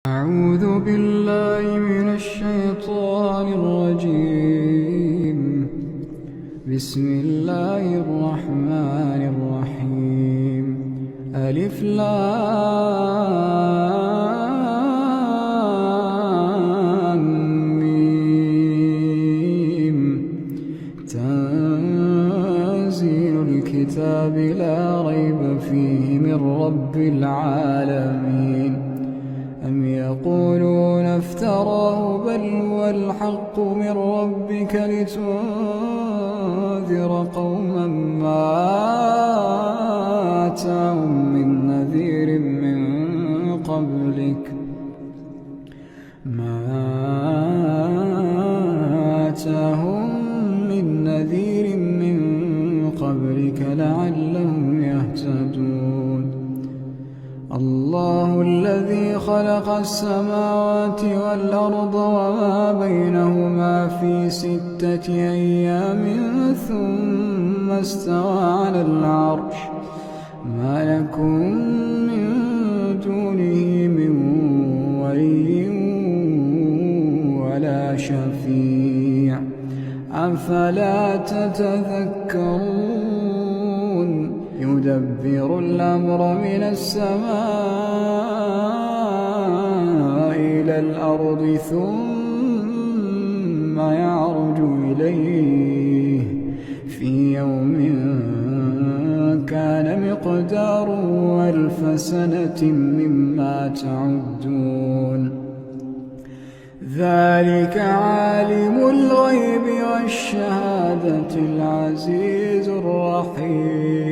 أعوذ بالله من الشيطان الرجيم. بسم الله الرحمن الرحيم. ألف لام ميم. تنزيل الكتاب لا ريب فيه من رب العالمين. أم يقولون افتراه بل هو الحق من ربك لتنذر قوما ما آتاهم من نذير من قبلك لعلهم يهتدون. الله الذي خلق السماوات والأرض وما بينهما في 6 أيام ثم استوى على العرش. ما لكم من دونه من ولي ولا شفيع أفلا تتذكرون. يدبر الأمر من السماء إلى الأرض ثم يعرج إليه في يوم كان مقداره 1000 سنة مما تعدون. ذلك عالم الغيب والشهادة العزيز الرحيم.